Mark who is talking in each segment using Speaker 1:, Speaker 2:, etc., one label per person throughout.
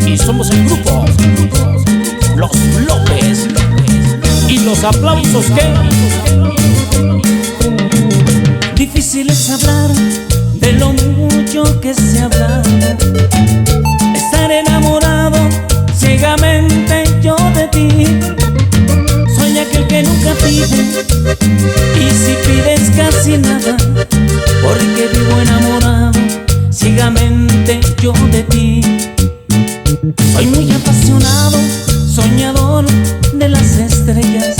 Speaker 1: Y somos el grupo Los López. Y los aplausos que
Speaker 2: difícil es hablar de lo mucho que se ha hablado. Estar enamorado ciegamente yo de ti. Soy aquel que nunca pide, y si pides casi nada, porque vivo enamorado ciegamente yo de ti. Soy muy apasionado, soñador de las estrellas.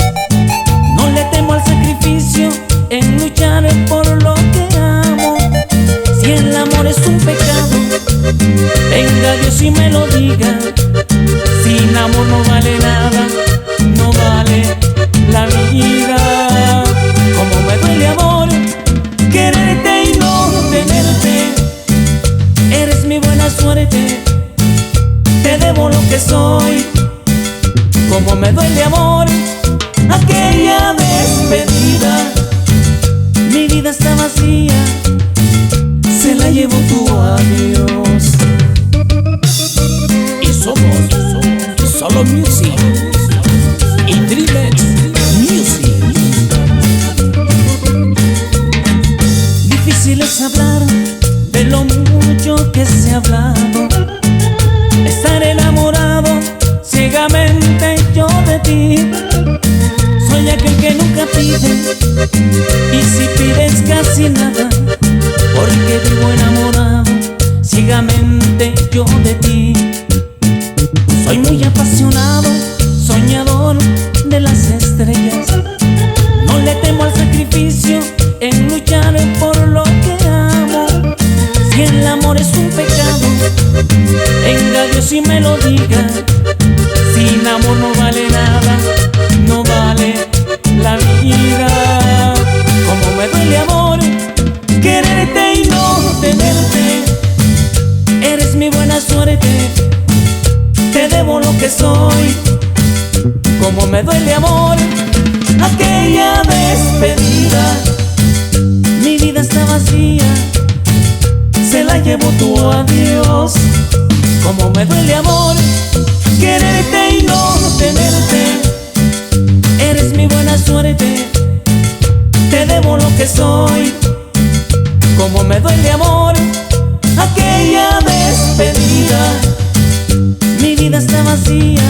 Speaker 2: No le temo al sacrificio en luchar por lo que amo. Si el amor es un pecado, venga Dios y me lo diga. Sin amor no vale nada, no vale la vida. Como me duele, amor, quererte y no tenerte. Eres mi buena suerte, te debo lo que soy. Como me duele, amor, aquella despedida. Mi vida está vacía, se la llevó tu adiós.
Speaker 1: y somos Solo Music y Dreamex Music.
Speaker 2: Difícil es hablar de lo mucho que se ha hablado. Estar enamorado ciegamente yo de ti. Soy aquel que nunca pide, y si pides casi nada, porque vivo enamorado ciegamente yo de ti. Soy muy apasionado, soñador de las estrellas. No le temo al sacrificio en luchar por lo que amo. Si el amor es un pecado, venga Dios y me lo diga. Sin amor no vale nada, no vale la vida. Como me duele, amor, quererte y no tenerte. Eres mi buena suerte, te debo lo que soy. Como me duele, amor, aquella despedida. Mi vida está vacía, se la llevó tu adiós. Como me duele, amor, quererte y no tenerte. Eres mi buena suerte, te debo lo que soy. Como me duele, amor, aquella despedida. Mi vida está vacía,